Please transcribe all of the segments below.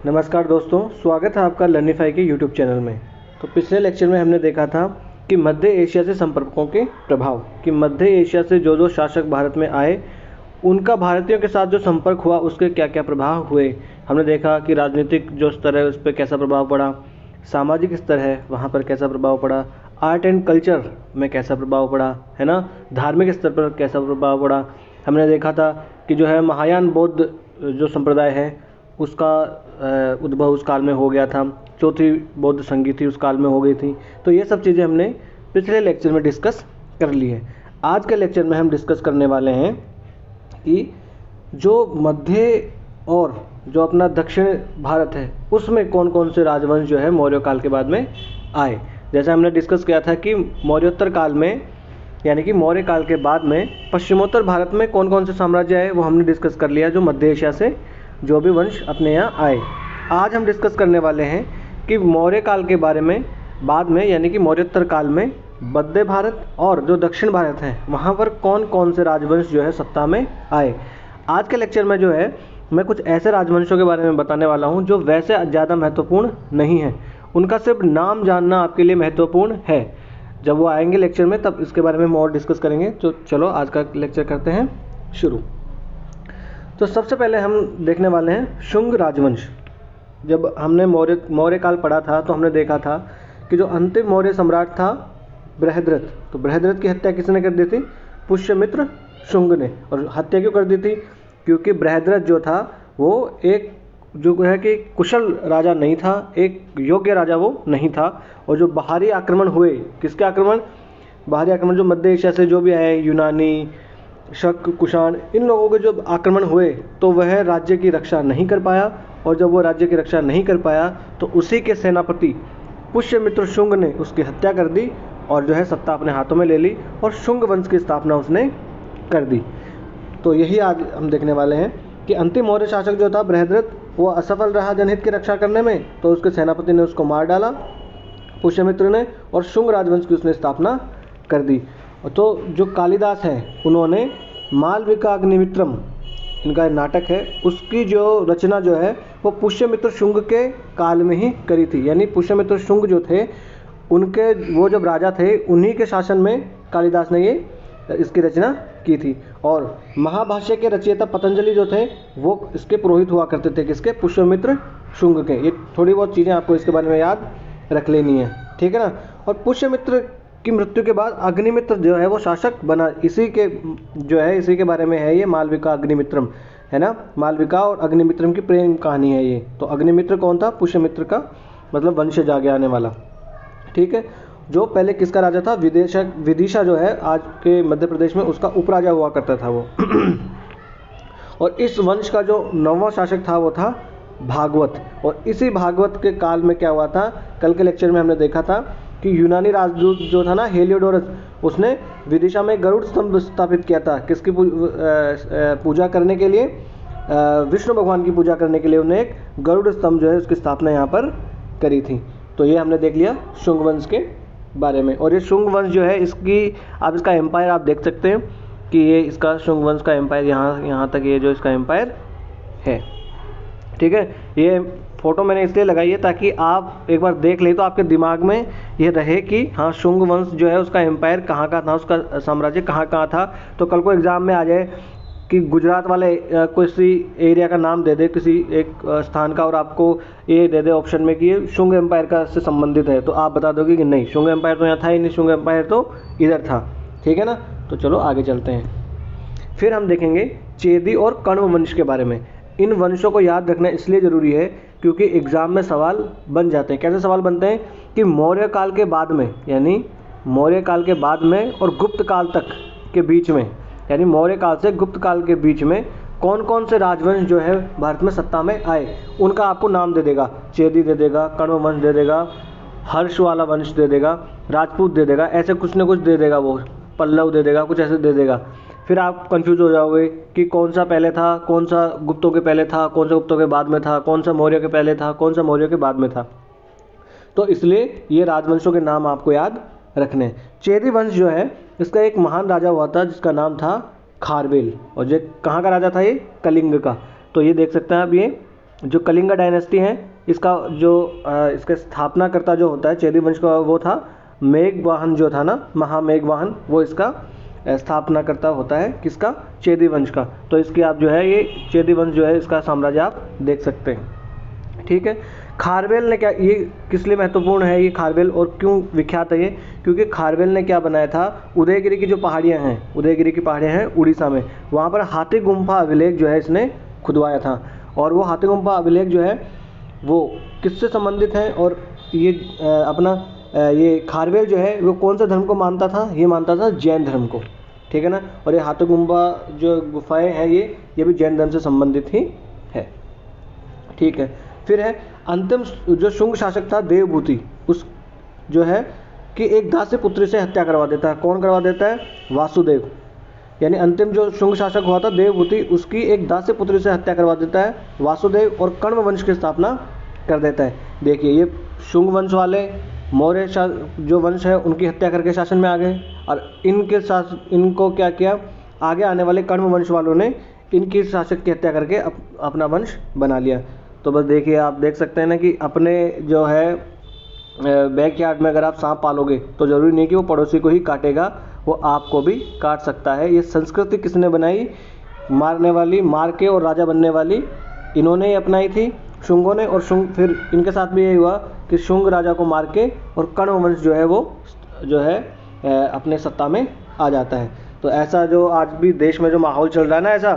नमस्कार दोस्तों, स्वागत है आपका लर्निफाई के यूट्यूब चैनल में। तो पिछले लेक्चर में हमने देखा था कि मध्य एशिया से संपर्कों के प्रभाव, कि मध्य एशिया से जो शासक भारत में आए उनका भारतीयों के साथ जो संपर्क हुआ उसके क्या क्या प्रभाव हुए। हमने देखा कि राजनीतिक जो स्तर है उस पर कैसा प्रभाव पड़ा, सामाजिक स्तर है वहाँ पर कैसा प्रभाव पड़ा, आर्ट एंड कल्चर में कैसा प्रभाव पड़ा, है ना, धार्मिक स्तर पर कैसा प्रभाव पड़ा। हमने देखा था कि जो है महायान बौद्ध जो संप्रदाय है उसका उद्भव उस काल में हो गया था, चौथी बौद्ध संधि थी उस काल में हो गई थी। तो ये सब चीज़ें हमने पिछले लेक्चर में डिस्कस कर ली है। आज के लेक्चर में हम डिस्कस करने वाले हैं कि जो मध्य और जो अपना दक्षिण भारत है उसमें कौन कौन से राजवंश जो है मौर्य काल के बाद में आए। जैसा हमने डिस्कस किया था कि मौर्योत्तर काल में यानी कि मौर्य काल के बाद में पश्चिमोत्तर भारत में कौन कौन से साम्राज्य आए वो हमने डिस्कस कर लिया, जो मध्य एशिया से जो भी वंश अपने यहाँ आए। आज हम डिस्कस करने वाले हैं कि मौर्य काल के बारे में बाद में, यानी कि मौर्योत्तर काल में मध्य भारत और जो दक्षिण भारत है वहाँ पर कौन कौन से राजवंश जो है सत्ता में आए। आज के लेक्चर में जो है मैं कुछ ऐसे राजवंशों के बारे में बताने वाला हूँ जो वैसे ज़्यादा महत्वपूर्ण नहीं है, उनका सिर्फ नाम जानना आपके लिए महत्वपूर्ण है। जब वो आएंगे लेक्चर में तब इसके बारे में हम और डिस्कस करेंगे। तो चलो आज का लेक्चर करते हैं शुरू। तो सबसे पहले हम देखने वाले हैं शुंग राजवंश। जब हमने मौर्य काल पढ़ा था तो हमने देखा था कि जो अंतिम मौर्य सम्राट था बृहद्रथ, तो बृहद्रथ की हत्या किसने कर दी थी? पुष्यमित्र शुंग ने। और हत्या क्यों कर दी थी? क्योंकि बृहद्रथ जो था वो एक जो है कि कुशल राजा नहीं था, एक योग्य राजा वो नहीं था। और जो बाहरी आक्रमण हुए, किसके आक्रमण? बाहरी आक्रमण जो मध्य एशिया से जो भी आए, यूनानी, शक, कुषाण, इन लोगों के जो आक्रमण हुए तो वह राज्य की रक्षा नहीं कर पाया। और जब वो राज्य की रक्षा नहीं कर पाया तो उसी के सेनापति पुष्यमित्र शुंग ने उसकी हत्या कर दी और जो है सत्ता अपने हाथों में ले ली और शुंग वंश की स्थापना उसने कर दी। तो यही आज हम देखने वाले हैं कि अंतिम मौर्य शासक जो था बृहद्रथ, वो असफल रहा जनहित की रक्षा करने में, तो उसके सेनापति ने उसको मार डाला पुष्यमित्र ने, और शुंग राजवंश की उसने स्थापना कर दी। तो जो कालिदास है उन्होंने मालविका अग्निमित्रम, इनका नाटक है, उसकी जो रचना जो है वो पुष्यमित्र शुंग के काल में ही करी थी। यानी पुष्यमित्र शुंग जो थे उनके, वो जब राजा थे उन्हीं के शासन में कालिदास ने ये इसकी रचना की थी। और महाभाष्य के रचयिता पतंजलि जो थे वो इसके पुरोहित हुआ करते थे, किसके? पुष्यमित्र शुंग के। ये थोड़ी बहुत चीज़ें आपको इसके बारे में याद रख लेनी है, ठीक है ना। और पुष्यमित्र की मृत्यु के बाद अग्निमित्र जो है वो शासक बना। इसी के जो है इसी के बारे में है ये मालविका अग्निमित्रम, है ना। मालविका और अग्निमित्रम की प्रेम कहानी है ये। तो अग्निमित्र कौन था? पुष्यमित्र का मतलब वंशज आगे आने वाला, ठीक है। जो पहले किसका राजा था? विदिशा जो है आज के मध्य प्रदेश में, उसका उपराजा हुआ करता था वो। और इस वंश का जो 9वां शासक था वो था भागवत। और इसी भागवत के काल में क्या हुआ था? कल के लेक्चर में हमने देखा था कि यूनानी राजदूत जो था ना हेलियोडोरस, उसने विदिशा में गरुड़ स्तंभ स्थापित किया था। किसकी पूजा करने के लिए? विष्णु भगवान की पूजा करने के लिए उन्हें एक गरुड़ स्तंभ जो है उसकी स्थापना यहाँ पर करी थी। तो ये हमने देख लिया शुंग वंश के बारे में। और ये शुंग वंश जो है इसकी आप इसका एम्पायर आप देख सकते हैं कि ये इसका शुंग वंश का एम्पायर यहाँ तक ये जो इसका एम्पायर है, ठीक है। ये फोटो मैंने इसलिए लगाई है ताकि आप एक बार देख लें तो आपके दिमाग में ये रहे कि हाँ शुंग वंश जो है उसका एम्पायर कहाँ का था, उसका साम्राज्य कहाँ कहाँ था। तो कल को एग्ज़ाम में आ जाए कि गुजरात वाले किसी एरिया का नाम दे दे, किसी एक स्थान का, और आपको ये दे दे ऑप्शन में कि ये शुंग एम्पायर का से संबंधित है, तो आप बता दोगे कि नहीं, शुंग एम्पायर तो यहाँ था ही नहीं, शुंग एम्पायर तो इधर था, ठीक है ना। तो चलो आगे चलते हैं। फिर हम देखेंगे चेदी और कण्व वंश के बारे में। इन वंशों को याद रखना इसलिए ज़रूरी है क्योंकि एग्ज़ाम में सवाल बन जाते हैं। कैसे सवाल बनते हैं कि मौर्य काल के बाद में, यानी मौर्य काल के बाद में और गुप्त काल तक के बीच में, यानी मौर्य काल से गुप्त काल के बीच में कौन कौन से राजवंश जो है भारत में सत्ता में आए, उनका आपको नाम दे देगा। चेदी दे देगा, कण्व वंश दे देगा, हर्ष वाला वंश दे देगा, राजपूत दे देगा, ऐसे कुछ न कुछ दे देगा, वो पल्लव दे देगा, कुछ ऐसे दे देगा। फिर आप कंफ्यूज हो जाओगे कि कौन सा पहले था, कौन सा गुप्तों के पहले था, कौन सा गुप्तों के बाद में था, कौन सा मौर्य के पहले था, कौन सा मौर्य के बाद में था। तो इसलिए ये राजवंशों के नाम आपको याद रखने। चेदी वंश जो है इसका एक महान राजा हुआ था जिसका नाम था खारवेल। और ये कहाँ का राजा था? ये कलिंग का। तो ये देख सकते हैं आप, ये जो कलिंगा डायनेस्टी है, इसका जो इसका स्थापनाकर्ता जो होता है चेदी वंश का, वो था मेघवाहन जो था ना, महामेघवाहन, वो इसका स्थापनाकर्ता होता है किसका, चेदी वंश का। तो इसकी आप जो है ये चेदी वंश जो है इसका साम्राज्य आप देख सकते हैं। ठीक है। खारवेल ने क्या, ये किस लिए महत्वपूर्ण है ये खारवेल और क्यों विख्यात है ये, क्योंकि खारवेल ने क्या बनाया था, उदयगिरी की जो पहाड़ियाँ हैं, उदयगिरी की पहाड़ियाँ हैं उड़ीसा में, वहाँ पर हाथी गुम्फा अभिलेख जो है इसने खुदवाया था। और वो हाथी गुम्फा अभिलेख जो है वो किससे संबंधित है, और ये अपना ये खारवेल जो है वो कौन सा धर्म को मानता था, ये मानता था जैन धर्म को। ठीक है ना। और ये हाथी गुम्फा जो गुफाएं हैं ये भी जैन धर्म से संबंधित ही है। ठीक है। फिर है अंतिम जो शुंग शासक था देवभूति, उस जो है कि एक दासी पुत्री से हत्या करवा देता है। कौन करवा देता है, वासुदेव। यानी अंतिम जो शुंग शासक हुआ था देवभूति, उसकी एक दासी पुत्री से हत्या करवा देता है वासुदेव, और कण्व वंश की स्थापना कर देता है। देखिए ये शुंग वंश वाले मौर्य जो वंश है उनकी हत्या करके शासन में आ गए, और इनको क्या किया, आगे आने वाले कण्व वंश वालों ने इनकी शासक की हत्या करके अपना वंश बना लिया। तो बस देखिए, आप देख सकते हैं ना कि अपने जो है बैकयार्ड में अगर आप सांप पालोगे तो ज़रूरी नहीं कि वो पड़ोसी को ही काटेगा, वो आपको भी काट सकता है। ये संस्कृति किसने बनाई, मारने वाली, मार के और राजा बनने वाली इन्होंने ही अपनाई थी, शुंगों ने। और शुंग फिर इनके साथ भी यही हुआ कि शुंग राजा को मार के और कण्व वंश जो है वो जो है अपने सत्ता में आ जाता है। तो ऐसा जो आज भी देश में जो माहौल चल रहा है ना, ऐसा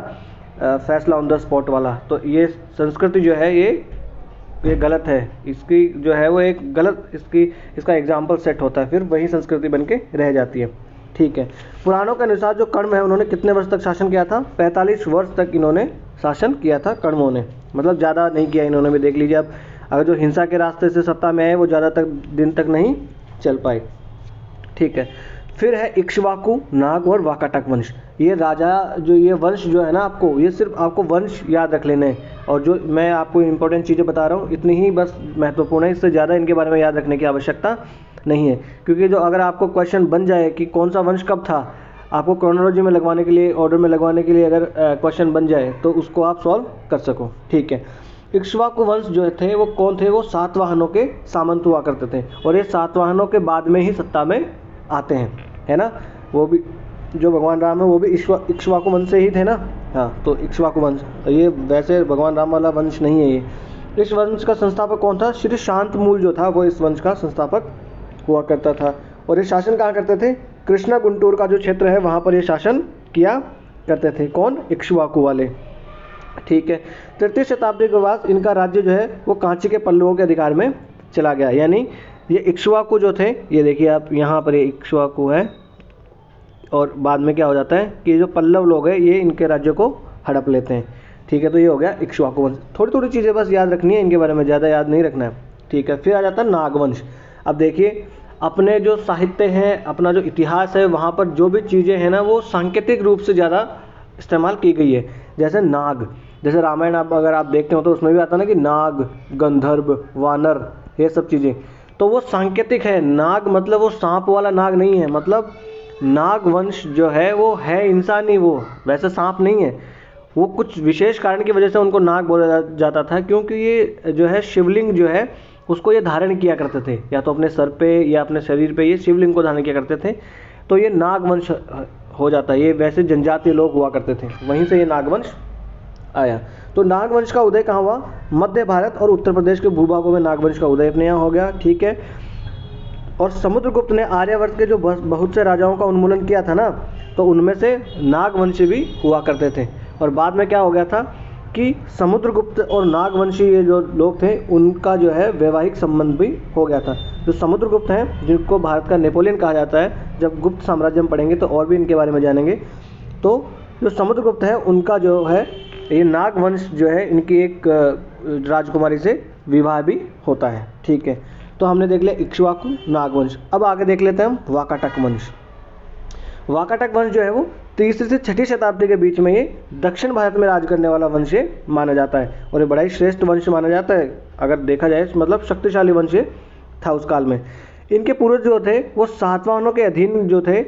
फैसला ऑन द स्पॉट वाला, तो ये संस्कृति जो है ये गलत है। इसकी जो है वो एक गलत इसका एग्जाम्पल सेट होता है, फिर वही संस्कृति बन के रह जाती है। ठीक है। पुराणों के अनुसार जो कण्व है उन्होंने कितने वर्ष तक शासन किया था, 45 वर्ष तक इन्होंने शासन किया था कण्वों ने, मतलब ज़्यादा नहीं किया इन्होंने भी। देख लीजिए, अब अगर जो हिंसा के रास्ते से सत्ता में आए वो ज़्यादा दिन तक नहीं चल पाए। ठीक है। फिर है इक्ष्वाकु, नाग और वाकाटक वंश। ये राजा जो ये वंश जो है ना, आपको ये सिर्फ आपको वंश याद रख लेने हैं, और जो मैं आपको इंपॉर्टेंट चीज़ें बता रहा हूँ इतनी ही बस महत्वपूर्ण है, इससे ज़्यादा इनके बारे में याद रखने की आवश्यकता नहीं है। क्योंकि जो अगर आपको क्वेश्चन बन जाए कि कौन सा वंश कब था, आपको क्रोनोलॉजी में लगवाने के लिए, ऑर्डर में लगवाने के लिए अगर क्वेश्चन बन जाए तो उसको आप सॉल्व कर सको। ठीक है। इक्ष्वाकु वंश जो थे वो कौन थे, वो सातवाहनों के सामंत हुआ करते थे, और ये सातवाहनों के बाद में ही सत्ता में आते हैं, है ना। वो भी जो भगवान राम है वो भी इक्ष्वाकु वंश से ही थे ना। हाँ, तो इक्ष्वाकु वंश, ये वैसे भगवान राम वाला वंश नहीं है ये। इस वंश का संस्थापक कौन था, श्री शांतमूल जो था वो इस वंश का संस्थापक हुआ करता था। और ये शासन कहाँ करते थे, कृष्णा गुंटूर का जो क्षेत्र है वहाँ पर ये शासन किया करते थे। कौन, इक्ष्वाकु वाले। ठीक है। तृतीय शताब्दी के बाद इनका राज्य जो है वो कांची के पल्लवों के अधिकार में चला गया। यानी ये इक्ष्वाकु जो थे, ये देखिए आप यहाँ पर ये इक्ष्वाकु है, और बाद में क्या हो जाता है कि जो पल्लव लोग हैं ये इनके राज्य को हड़प लेते हैं। ठीक है। तो ये हो गया इक्ष्वाकु वंश। थोड़ी थोड़ी चीज़ें बस याद रखनी है इनके बारे में, ज़्यादा याद नहीं रखना है। ठीक है। फिर आ जाता है नागवंश। अब देखिए, अपने जो साहित्य हैं, अपना जो इतिहास है, वहाँ पर जो भी चीज़ें हैं ना वो सांकेतिक रूप से ज़्यादा इस्तेमाल की गई है। जैसे नाग, जैसे रामायण अगर आप देखते हो तो उसमें भी आता है ना कि नाग, गंधर्व, वानर, ये सब चीज़ें, तो वो सांकेतिक है। नाग मतलब वो सांप वाला नाग नहीं है, मतलब नाग वंश जो है वो है इंसानी, वो वैसे सांप नहीं है। वो कुछ विशेष कारण की वजह से उनको नाग बोला जाता था, क्योंकि ये जो है शिवलिंग जो है उसको ये धारण किया करते थे, या तो अपने सर पे या अपने शरीर पे ये शिवलिंग को धारण किया करते थे, तो ये नागवंश हो जाता है। ये वैसे जनजातीय लोग हुआ करते थे, वहीं से ये नागवंश आया। तो नागवंश का उदय कहाँ हुआ, मध्य भारत और उत्तर प्रदेश के भूभागों में नागवंश का उदय अपने यहाँ हो गया। ठीक है। और समुद्रगुप्त ने आर्यावर्त के जो बहुत से राजाओं का उन्मूलन किया था ना, तो उनमें से नागवंशी भी हुआ करते थे। और बाद में क्या हो गया था कि समुद्रगुप्त और नागवंशी ये जो लोग थे उनका जो है वैवाहिक संबंध भी हो गया था। जो समुद्रगुप्त हैं, जिनको भारत का नेपोलियन कहा जाता है, जब गुप्त साम्राज्य में पढ़ेंगे तो और भी इनके बारे में जानेंगे। तो जो समुद्रगुप्त है उनका जो है ये नागवंश जो है, इनकी एक राजकुमारी से विवाह भी होता है। ठीक है। तो हमने देख लिया इक्ष्वाकु, नागवंश। अब आगे देख लेते हैं हम वाकाटक वंश। वाकाटक वंश जो है वो 3री से 6ठी शताब्दी के बीच में ये दक्षिण भारत में राज करने वाला वंश माना जाता है, और ये बड़ा ही श्रेष्ठ वंश माना जाता है अगर देखा जाए, मतलब शक्तिशाली वंश था उस काल में। इनके पूर्वज जो थे वो सातवाहनों के अधीन जो थे,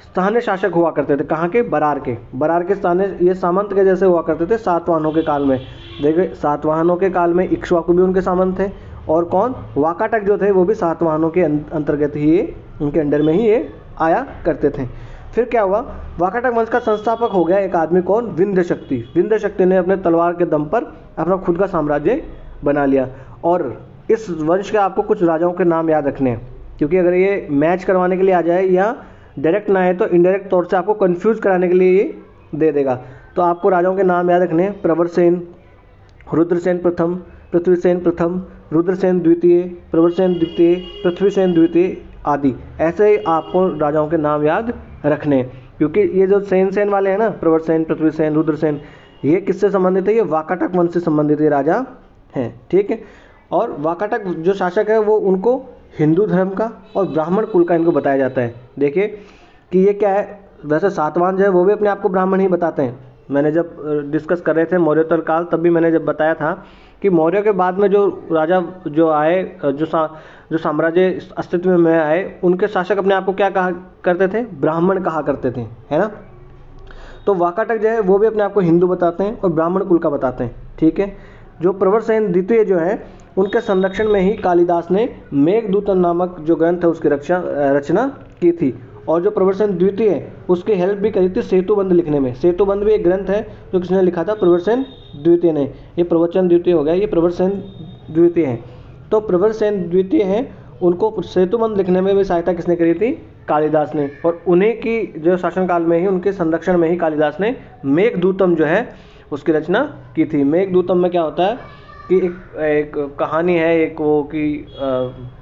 स्थानीय शासक हुआ करते थे। कहाँ के? बरार के। बरार के स्थानीय, ये सामंत के जैसे हुआ करते थे सातवाहनों के काल में। देखिए सातवाहनों के काल में इक्ष्वाकु भी उनके सामंत थे, और कौन? वाकाटक जो थे वो भी सातवाहनों के अंतर्गत ही, ये उनके अंडर में ही ये आया करते थे। फिर क्या हुआ? वाकाटक वंश का संस्थापक हो गया एक आदमी, कौन? विंध्य शक्ति। विंध्य शक्ति ने अपने तलवार के दम पर अपना खुद का साम्राज्य बना लिया। और इस वंश के आपको कुछ राजाओं के नाम याद रखने हैं, क्योंकि अगर ये मैच करवाने के लिए आ जाए या डायरेक्ट ना आए तो इनडायरेक्ट तौर से आपको कंफ्यूज कराने के लिए ये दे देगा। तो आपको राजाओं के नाम याद रखने हैं। प्रवरसेन, रुद्रसेन प्रथम, पृथ्वीसेन प्रथम, रुद्रसेन द्वितीय, प्रवरसेन द्वितीय, पृथ्वीसेन द्वितीय आदि। ऐसे ही आपको राजाओं के नाम याद रखने हैं, क्योंकि ये जो सेन वाले हैं ना, प्रवरसेन, पृथ्वीसेन, रुद्रसेन, ये किससे संबंधित है? ये वाकाटक वंश से संबंधित ये राजा हैं। ठीक है। और वाकाटक जो शासक है वो उनको हिंदू धर्म का और ब्राह्मण कुल का इनको बताया जाता है। देखिए कि ये क्या है, वैसे सातवाहन जो है वो भी अपने आप को ब्राह्मण ही बताते हैं। मैंने जब डिस्कस कर रहे थे मौर्योत्तर काल, तब भी मैंने जब बताया था कि मौर्य के बाद में जो राजा जो आए, जो साम्राज्य अस्तित्व में आए, उनके शासक अपने आप को क्या कहा करते थे? ब्राह्मण कहा करते थे, है ना। तो वाकाटक जो है वो भी अपने आप को हिंदू बताते हैं और ब्राह्मण कुल का बताते हैं। ठीक है। जो प्रवरसेन द्वितीय जो है, उनके संरक्षण में ही कालिदास ने मेघदूतम नामक जो ग्रंथ है उसकी रचना की थी। और जो प्रवरसेन द्वितीय है उसकी हेल्प भी करी थी सेतुबंध लिखने में। सेतुबंध भी एक ग्रंथ है जो किसने लिखा था? प्रवरसेन द्वितीय ने। ये प्रवचन द्वितीय हो गया, ये प्रवरसेन द्वितीय है। तो प्रवरसेन द्वितीय है, उनको सेतुबंध लिखने में भी सहायता किसने करी थी? कालिदास ने। और उन्हीं की जो शासनकाल में ही, उनके संरक्षण में ही कालिदास ने मेघदूतम जो है उसकी रचना की थी। मेघदूतम में क्या होता है कि एक कहानी है, एक वो कि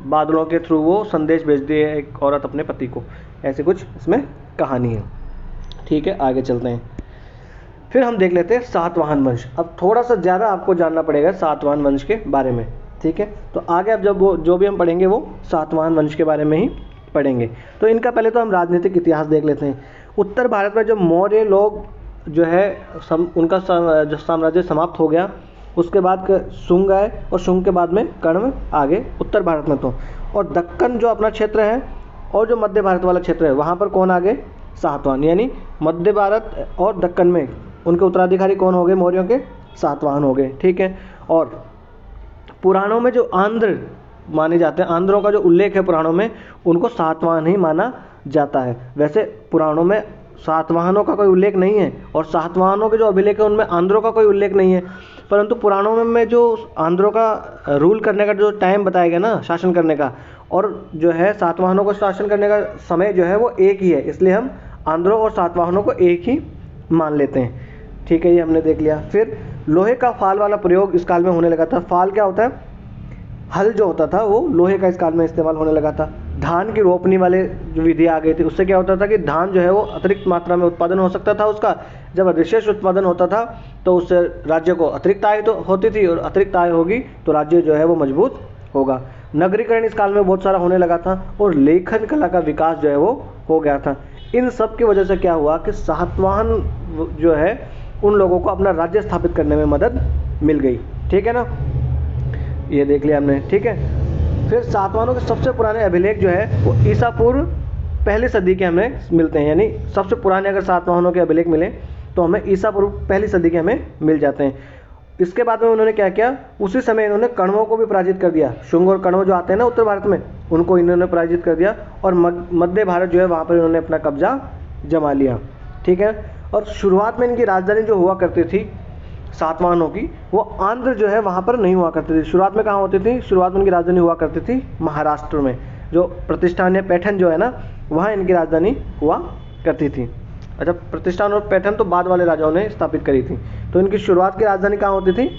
बादलों के थ्रू वो संदेश भेजती है एक औरत अपने पति को, ऐसे कुछ इसमें कहानी है। ठीक है, आगे चलते हैं। फिर हम देख लेते हैं सातवाहन वंश। अब थोड़ा सा ज़्यादा आपको जानना पड़ेगा सातवाहन वंश के बारे में। ठीक है, तो आगे अब जब वो जो भी हम पढ़ेंगे वो सातवाहन वंश के बारे में ही पढ़ेंगे। तो इनका पहले तो हम राजनीतिक इतिहास देख लेते हैं। उत्तर भारत में जो मौर्य लोग जो है उनका जो साम्राज्य समाप्त हो गया, उसके बाद शुंग आए और शुंग के बाद में कण्व आगे उत्तर भारत में। तो और दक्कन जो अपना क्षेत्र है और जो मध्य भारत वाला क्षेत्र है, वहाँ पर कौन आगे? सातवाहन। यानी मध्य भारत और दक्कन में उनके उत्तराधिकारी कौन हो गए? मौर्यों के सातवाहन हो गए। ठीक है। और पुराणों में जो आंध्र माने जाते हैं, आंध्रों का जो उल्लेख है पुराणों में, उनको सातवाहन ही माना जाता है। वैसे पुराणों में सातवाहनों का कोई उल्लेख नहीं है, और सातवाहनों के जो अभिलेख है उनमें आंध्रों का कोई उल्लेख नहीं है। परंतु पुराणों में जो आंध्रों का रूल करने का जो टाइम बताया गया ना, शासन करने का, और जो है सातवाहनों को शासन करने का समय जो है वो एक ही है, इसलिए हम आंध्रों और सातवाहनों को एक ही मान लेते हैं। ठीक है, ये हमने देख लिया। फिर लोहे का फाल वाला प्रयोग इस काल में होने लगा था। फाल क्या होता है? हल जो होता था वो लोहे का इस काल में इस्तेमाल होने लगा था। धान की रोपनी वाले जो विधि आ गई थी, उससे क्या होता था कि धान जो है वो अतिरिक्त मात्रा में उत्पादन हो सकता था उसका। जब विशेष उत्पादन होता था तो उससे राज्य को अतिरिक्त आय तो होती थी, और अतिरिक्त आय होगी तो राज्य जो है वो मजबूत होगा। नगरीकरण इस काल में बहुत सारा होने लगा था, और लेखन कला का विकास जो है वो हो गया था। इन सब की वजह से क्या हुआ कि सातवाहन जो है उन लोगों को अपना राज्य स्थापित करने में मदद मिल गई। ठीक है ना, ये देख लिया हमने। ठीक है। फिर सातवाहनों के सबसे पुराने अभिलेख जो है वो ईसा पूर्व पहली सदी के हमें मिलते हैं। यानी सबसे पुराने अगर सातवाहनों के अभिलेख मिले तो हमें ईसा पूर्व पहली सदी के हमें मिल जाते हैं। इसके बाद में उन्होंने क्या किया? उसी समय इन्होंने कण्वों को भी पराजित कर दिया। शुंग और कण्व जो आते हैं ना उत्तर भारत में, उनको इन्होंने पराजित कर दिया, और मध्य भारत जो है वहाँ पर इन्होंने अपना कब्जा जमा लिया। ठीक है। और शुरुआत में इनकी राजधानी जो हुआ करती थी सातवाहनों की, वो आंध्र जो है वहाँ पर नहीं हुआ करती थी। शुरुआत में कहाँ होती थी? शुरुआत में इनकी राजधानी हुआ करती थी महाराष्ट्र में। जो प्रतिष्ठान या पैठन जो है ना, वहाँ इनकी राजधानी हुआ करती थी। अच्छा, प्रतिष्ठान और पैठन तो बाद वाले राजाओं ने स्थापित करी थी। तो इनकी शुरुआत की राजधानी कहाँ होती थी?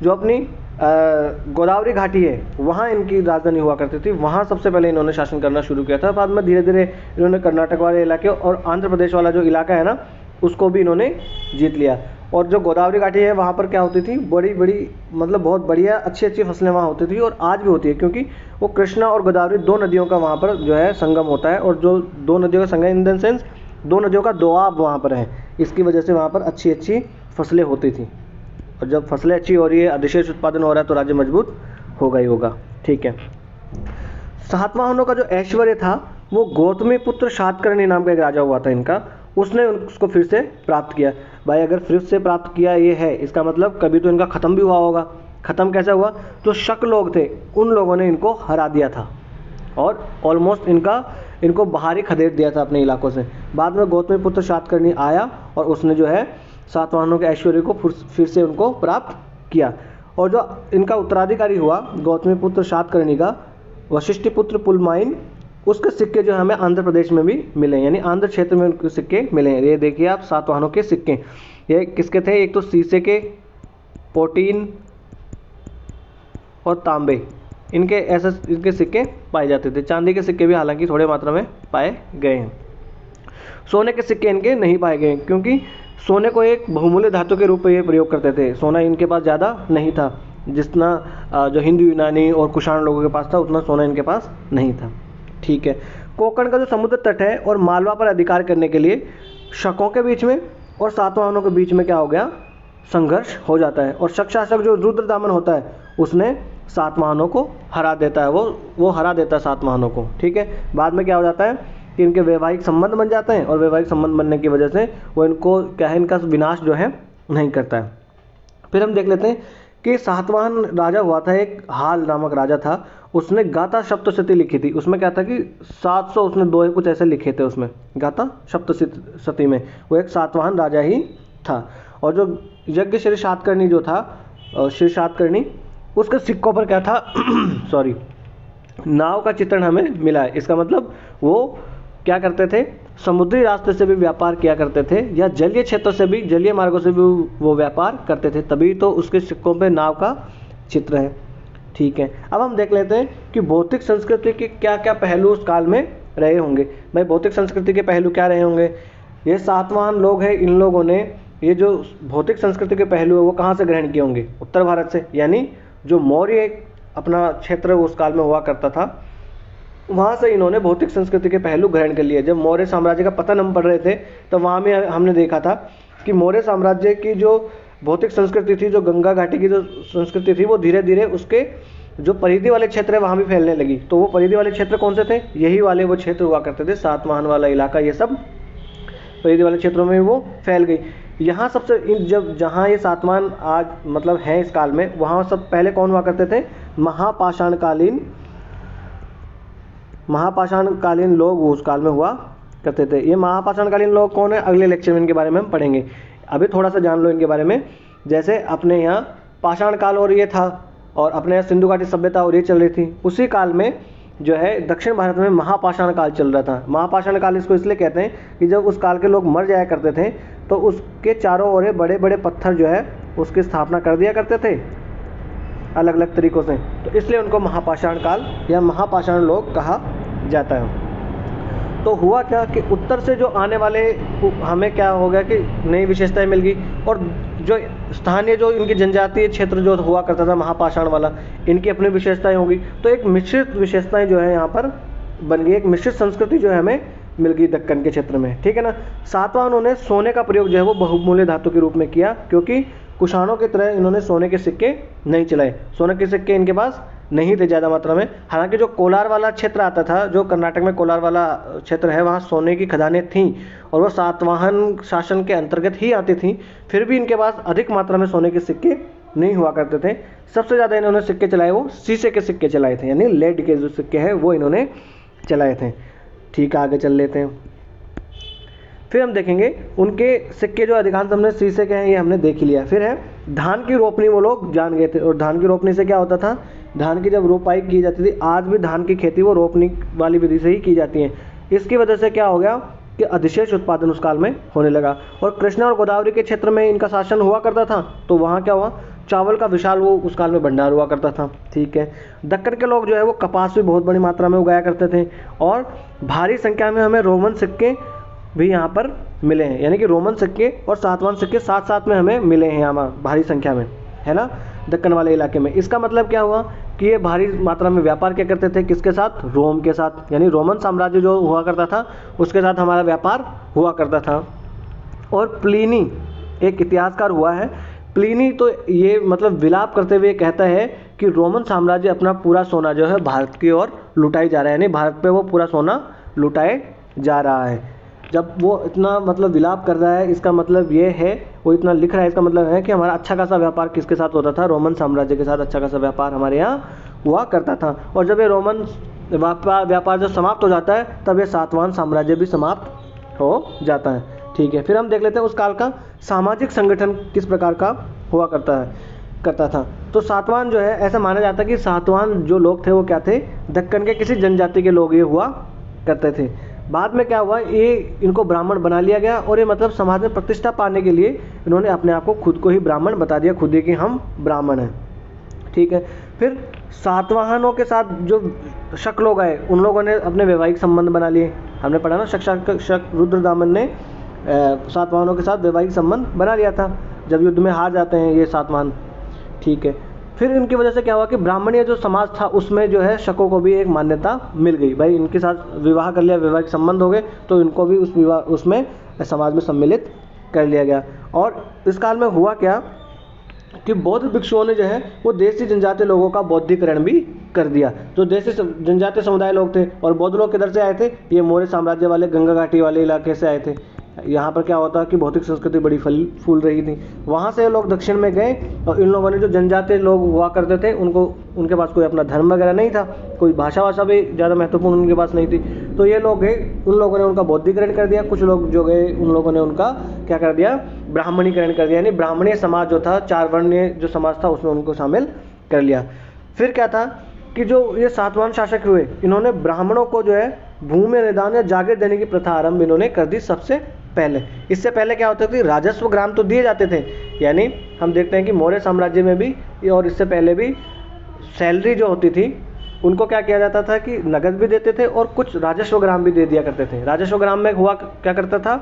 जो अपनी गोदावरी घाटी है वहाँ इनकी राजधानी हुआ करती थी। वहाँ सबसे पहले इन्होंने शासन करना शुरू किया था। बाद में धीरे धीरे इन्होंने कर्नाटक वाले इलाके और आंध्र प्रदेश वाला जो इलाका है ना, उसको भी इन्होंने जीत लिया। और जो गोदावरी घाटी है वहाँ पर क्या होती थी? बड़ी बड़ी, मतलब बहुत बढ़िया अच्छी अच्छी फसलें वहाँ होती थी, और आज भी होती है, क्योंकि वो कृष्णा और गोदावरी दो नदियों का वहाँ पर जो है संगम होता है। और जो दो नदियों का संगम इन द सेंस दो नदियों का दोआब वहाँ पर है, इसकी वजह से वहाँ पर अच्छी अच्छी फसलें होती थी। और जब फसलें अच्छी हो रही है, अधिशेष उत्पादन हो रहा है, तो राज्य मजबूत होगा ही होगा। ठीक है। सातवाहनों का जो ऐश्वर्य था वो गौतमीपुत्र शातकर्णी नाम का एक राजा हुआ था इनका, उसने उसको फिर से प्राप्त किया। भाई अगर फिर से प्राप्त किया ये है, इसका मतलब कभी तो इनका ख़त्म भी हुआ होगा। ख़त्म कैसे हुआ? जो शक लोग थे उन लोगों ने इनको हरा दिया था और ऑलमोस्ट इनको बाहर ही खदेड़ दिया था अपने इलाकों से। बाद में गौतमीपुत्र शातकर्णी आया और उसने जो है सातवाहनों के ऐश्वर्य को फिर से उनको प्राप्त किया। और जो इनका उत्तराधिकारी हुआ गौतमीपुत्र शातकर्णी का, वशिष्ठिपुत्र पुलमाइन, उसके सिक्के जो हमें आंध्र प्रदेश में भी मिले, यानी आंध्र क्षेत्र में उनके सिक्के मिले हैं। ये देखिए आप सातवाहनों के सिक्के, ये किसके थे? एक तो सीसे के, पोटीन और तांबे, इनके सिक्के पाए जाते थे। चांदी के सिक्के भी हालांकि थोड़े मात्रा में पाए गए हैं। सोने के सिक्के इनके नहीं पाए गए क्योंकि सोने को एक बहुमूल्य धातु के रूप में ये प्रयोग करते थे। सोना इनके पास ज़्यादा नहीं था, जितना जो हिंदू यूनानी और कुषाण लोगों के पास था उतना सोना इनके पास नहीं था। ठीक है, कोंकण का जो समुद्र तट है और मालवा पर अधिकार करने के लिए शकों के बीच में और सातवाहनों के बीच में क्या हो गया? संघर्ष हो जाता है। और शक शासक जो रुद्रदामन होता है उसने सातवाहनों को हरा देता है, वो हरा देता है सातवाहनों को। ठीक है, बाद में क्या हो जाता है कि इनके वैवाहिक संबंध बन जाते हैं और वैवाहिक संबंध बनने की वजह से वो इनको क्या है, इनका विनाश जो है नहीं करता है। फिर हम देख लेते हैं कि सातवाहन राजा हुआ था एक हाल नामक राजा था, उसने गाथा सप्तशती लिखी थी। उसमें क्या था कि 700 उसने दोहे कुछ ऐसे लिखे थे उसमें, गाथा सप्तशती में। वो एक सातवाहन राजा ही था। और जो यज्ञ श्री शातकर्णी जो था, श्री शातकर्णी, उसके सिक्कों पर क्या था सॉरी, नाव का चित्रण हमें मिला है। इसका मतलब वो क्या करते थे? समुद्री रास्ते से भी व्यापार किया करते थे या जलीय क्षेत्रों से भी, जलीय मार्गों से भी वो व्यापार करते थे, तभी तो उसके सिक्कों पे नाव का चित्र है। ठीक है, अब हम देख लेते हैं कि भौतिक संस्कृति के क्या क्या पहलू उस काल में रहे होंगे। भाई भौतिक संस्कृति के पहलू क्या रहे होंगे? ये सातवाहन लोग हैं, इन लोगों ने ये जो भौतिक संस्कृति के पहलू है वो कहाँ से ग्रहण किए होंगे? उत्तर भारत से, यानी जो मौर्य अपना क्षेत्र उस काल में हुआ करता था वहाँ से इन्होंने भौतिक संस्कृति के पहलू ग्रहण कर लिए। जब मौर्य साम्राज्य का पतन हम पढ़ रहे थे तो वहाँ में हमने देखा था कि मौर्य साम्राज्य की जो भौतिक संस्कृति थी, जो गंगा घाटी की जो संस्कृति थी, वो धीरे धीरे उसके जो परिधि वाले क्षेत्र है वहाँ भी फैलने लगी। तो वो परिधि वाले क्षेत्र कौन से थे? यही वाले वो क्षेत्र हुआ करते थे, सातवाहन वाला इलाका, ये सब परिधि वाले क्षेत्रों में वो फैल गई। यहाँ सबसे जब जहाँ ये सातवाहन आज मतलब है इस काल में, वहाँ सब पहले कौन हुआ करते थे? महापाषाणकालीन लोग उस काल में हुआ करते थे। ये महापाषाणकालीन लोग कौन है? अगले लेक्चर में इनके बारे में हम पढ़ेंगे। अभी थोड़ा सा जान लो इनके बारे में। जैसे अपने यहाँ पाषाण काल और ये था और अपने यहाँ सिंधु घाटी सभ्यता और ये चल रही थी, उसी काल में जो है दक्षिण भारत में महापाषाण काल चल रहा था। महापाषाण काल इसको इसलिए कहते हैं कि जब उस काल के लोग मर जाया करते थे तो उसके चारों ओर बड़े बड़े पत्थर जो है उसकी स्थापना कर दिया करते थे अलग अलग तरीक़ों से, तो इसलिए उनको महापाषाण काल या महापाषाण लोग कहा जाता है। तो हुआ क्या कि उत्तर से जो आने वाले हमें क्या हो गया कि नई विशेषताएं मिल गई और जो स्थानीय जो इनकी जनजातीय क्षेत्र जो हुआ करता था महापाषाण वाला, इनकी अपनी विशेषताएं होगी। तो एक मिश्रित विशेषताएं जो है यहाँ पर बन गई, एक मिश्रित संस्कृति जो है हमें मिल गई दक्कन के क्षेत्र में। ठीक है ना। सातवाहनों ने सोने का प्रयोग जो है वो बहुमूल्य धातु के रूप में किया, क्योंकि कुषाणों की तरह इन्होंने सोने के सिक्के नहीं चलाए। सोने के सिक्के इनके पास नहीं थे ज़्यादा मात्रा में। हालांकि जो कोलार वाला क्षेत्र आता था, जो कर्नाटक में कोलार वाला क्षेत्र है, वहाँ सोने की खदानें थीं और वो सातवाहन शासन के अंतर्गत ही आती थीं। फिर भी इनके पास अधिक मात्रा में सोने के सिक्के नहीं हुआ करते थे। सबसे ज़्यादा इन्होंने सिक्के चलाए वो शीशे के सिक्के चलाए थे, यानी लेड के जो सिक्के हैं वो इन्होंने चलाए थे। ठीक है, आगे चल लेते हैं। फिर हम देखेंगे उनके सिक्के जो अधिकांश हमने शीशे के हैं ये हमने देख ही लिया। फिर है धान की रोपनी, वो लोग जान गए थे। और धान की रोपनी से क्या होता था? धान की जब रोपाई की जाती थी, आज भी धान की खेती वो रोपनी वाली विधि से ही की जाती है। इसकी वजह से क्या हो गया कि अधिशेष उत्पादन उस काल में होने लगा। और कृष्णा और गोदावरी के क्षेत्र में इनका शासन हुआ करता था, तो वहाँ क्या हुआ, चावल का विशाल वो उस काल में भंडार हुआ करता था। ठीक है। दक्कन के लोग जो है वो कपास भी बहुत बड़ी मात्रा में उगाया करते थे और भारी संख्या में हमें रोमन सिक्के भी यहाँ पर मिले हैं, यानी कि रोमन सिक्के और सातवाहन सिक्के साथ साथ में हमें मिले हैं यहाँ भारी संख्या में, है ना, दक्कन वाले इलाके में। इसका मतलब क्या हुआ कि ये भारी मात्रा में व्यापार क्या करते थे, किसके साथ? रोम के साथ, यानी रोमन साम्राज्य जो हुआ करता था उसके साथ हमारा व्यापार हुआ करता था। और प्लिनी एक इतिहासकार हुआ है, प्लिनी तो ये मतलब विलाप करते हुए कहता है कि रोमन साम्राज्य अपना पूरा सोना जो है भारत की ओर लुटाई जा रहा है, यानी भारत पे वो पूरा सोना लुटाए जा रहा है। जब वो इतना मतलब विलाप कर रहा है, इसका मतलब ये है, वो इतना लिख रहा है, इसका मतलब है कि हमारा अच्छा खासा व्यापार किसके साथ होता था, रोमन साम्राज्य के साथ अच्छा खासा व्यापार हमारे यहाँ हुआ करता था। और जब ये रोमन व्यापार जब समाप्त हो जाता है तब ये सातवाहन साम्राज्य भी समाप्त हो जाता है। ठीक है, फिर हम देख लेते हैं उस काल का सामाजिक संगठन किस प्रकार का हुआ करता था। तो सातवाहन जो है, ऐसा माना जाता है कि सातवाहन जो लोग थे वो क्या थे, दक्कन के किसी जनजाति के लोग ये हुआ करते थे। बाद में क्या हुआ, ये इनको ब्राह्मण बना लिया गया और ये मतलब समाज में प्रतिष्ठा पाने के लिए इन्होंने अपने आप को खुद को ही ब्राह्मण बता दिया, खुद ही कि हम ब्राह्मण हैं। ठीक है, फिर सातवाहनों के साथ जो शक लोग आए, उन लोगों ने अपने वैवाहिक संबंध बना लिए। हमने पढ़ा ना, शक रुद्रदामन ने सातवाहनों के साथ वैवाहिक संबंध बना लिया था जब युद्ध में हार जाते हैं ये सातवाहन। ठीक है, फिर इनकी वजह से क्या हुआ कि ब्राह्मणीय जो समाज था उसमें जो है शकों को भी एक मान्यता मिल गई। भाई इनके साथ विवाह कर लिया, वैवाहिक संबंध हो गए, तो इनको भी उसमें समाज में सम्मिलित कर लिया गया। और इस काल में हुआ क्या कि बौद्ध भिक्षुओं ने जो है वो देसी जनजातीय लोगों का बौद्धिकरण भी कर दिया। जो देसी जनजातीय समुदाय लोग थे, और बौद्ध लोग किधर से आए थे, ये मौर्य साम्राज्य वाले गंगा घाटी वाले इलाके से आए थे। यहाँ पर क्या होता कि भौतिक संस्कृति बड़ी फूल रही थी, वहाँ से लोग दक्षिण में गए और इन लोगों ने, जो जनजातीय लोग हुआ करते थे, उनके पास कोई अपना धर्म वगैरह नहीं था, कोई भाषा भी ज़्यादा महत्वपूर्ण उनके पास नहीं थी, तो ये लोग गए, उन लोगों ने उनका बौद्धिकरण कर दिया। कुछ लोग जो गए उन लोगों ने उनका क्या कर दिया, ब्राह्मणीकरण कर दिया, यानी ब्राह्मणीय समाज जो था, 4 वर्णीय जो समाज था उसमें उनको शामिल कर लिया। फिर क्या था कि जो ये सातवाहन शासक हुए, इन्होंने ब्राह्मणों को जो है भूमि निदान या जागीर देने की प्रथा आरंभ इन्होंने कर दी सबसे पहले। इससे पहले क्या होता था, राजस्व ग्राम तो दिए जाते थे, यानी हम देखते हैं कि मौर्य साम्राज्य में भी और इससे पहले भी सैलरी जो होती थी उनको क्या किया जाता था कि नगद भी देते थे और कुछ राजस्व ग्राम भी दे दिया करते थे। राजस्व ग्राम में हुआ क्या करता था,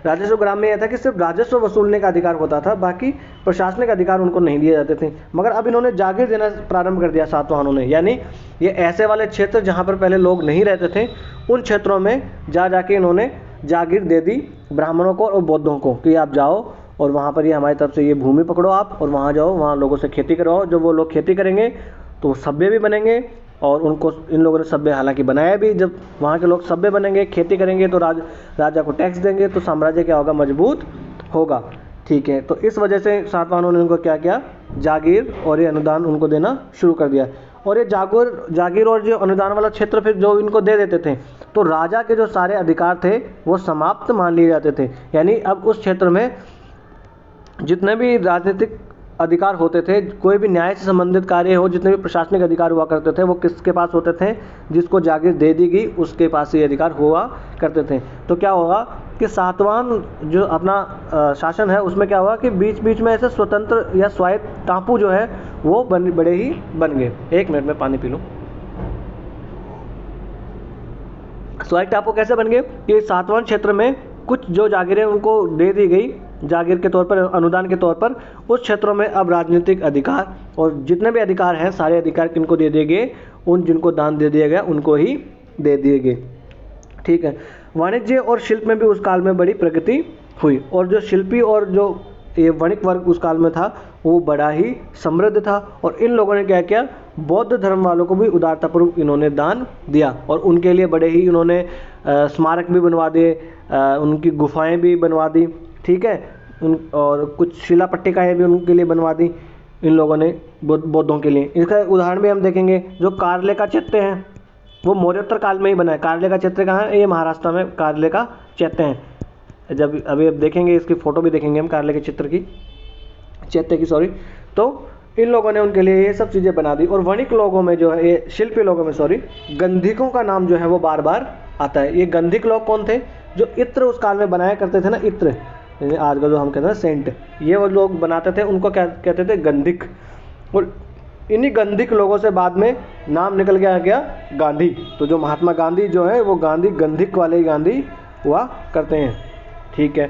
राजस्व ग्राम में यह था कि सिर्फ राजस्व वसूलने का अधिकार होता था, बाकी प्रशासनिक अधिकार उनको नहीं दिए जाते थे। मगर अब इन्होंने जागीर देना प्रारंभ कर दिया सातवाहनों ने, यानी ये ऐसे वाले क्षेत्र जहाँ पर पहले लोग नहीं रहते थे, उन क्षेत्रों में जाके इन्होंने जागीर दे दी ब्राह्मणों को और बौद्धों को कि आप जाओ और वहाँ पर ये हमारी तरफ से ये भूमि पकड़ो आप, और वहाँ जाओ, वहाँ लोगों से खेती करवाओ। जब वो लोग खेती करेंगे तो वो सभ्य भी बनेंगे, और उनको इन लोगों ने सभ्य हालांकि बनाया भी। जब वहाँ के लोग सभ्य बनेंगे, खेती करेंगे, तो राजा को टैक्स देंगे, तो साम्राज्य क्या होगा, मजबूत होगा। ठीक है, तो इस वजह से सातवाहनों ने उनको क्या किया, जागीर और ये अनुदान उनको देना शुरू कर दिया। और ये जागीर और जो अनुदान वाला क्षेत्र फिर जो इनको दे देते थे, तो राजा के जो सारे अधिकार थे वो समाप्त मान लिए जाते थे। यानी अब उस क्षेत्र में जितने भी राजनीतिक अधिकार होते थे, कोई भी न्याय से संबंधित कार्य हो, जितने भी प्रशासनिक अधिकार हुआ करते थे, वो किसके पास होते थे, जिसको जागीर दे दी गई उसके पास ये अधिकार हुआ करते थे। तो क्या होगा कि सातवाहन जो अपना शासन है उसमें क्या हुआ कि बीच बीच में ऐसे स्वतंत्र या स्वायत्त टापू जो है वो बड़े ही बन गए। 1 मिनट में पानी पी लूँ। स्वायत्त टापू कैसे बन गए कि सातवाहन क्षेत्र में कुछ जो जागीरें उनको दे दी गई जागीर के तौर पर, अनुदान के तौर पर, उस क्षेत्रों में अब राजनीतिक अधिकार और जितने भी अधिकार हैं सारे अधिकार किनको दे दिए गए, उन जिनको दान दे दिया गया उनको ही दे दिए गए। ठीक है, वाणिज्य और शिल्प में भी उस काल में बड़ी प्रगति हुई, और जो शिल्पी और जो ये वणिक वर्ग उस काल में था वो बड़ा ही समृद्ध था। और इन लोगों ने क्या किया, बौद्ध धर्म वालों को भी उदारतापूर्वक इन्होंने दान दिया, और उनके लिए बड़े ही इन्होंने स्मारक भी बनवा दिए, उनकी गुफाएं भी बनवा दी। ठीक है, और कुछ शिला पट्टिकाएँ भी उनके लिए बनवा दी इन लोगों ने, बौद्धों के लिए। इसका उदाहरण भी हम देखेंगे, जो कार्ले का चैत्य है वो मौर्योत्तर काल में ही बना है। कार्ले का चैत्य कहाँ है, ये महाराष्ट्र में कार्ले का चैत्य है। जब अभी अब देखेंगे, इसकी फ़ोटो भी देखेंगे हम कार्ले के चैत्य की सॉरी। तो इन लोगों ने उनके लिए ये सब चीज़ें बना दी। और वणिक लोगों में जो है, ये शिल्पी लोगों में सॉरी, गंधिकों का नाम जो है वो बार बार आता है। ये गंधिक लोग कौन थे, जो इत्र उस काल में बनाया करते थे ना, इत्र आज का जो हम कहते हैं सेंट, ये वो लोग बनाते थे, उनको क्या कहते थे, गंधिक। और इन्हीं गंधिक लोगों से बाद में नाम निकल गया गांधी। तो जो महात्मा गांधी जो है वो गांधी गंधिक वाले ही गांधी हुआ करते हैं। ठीक है,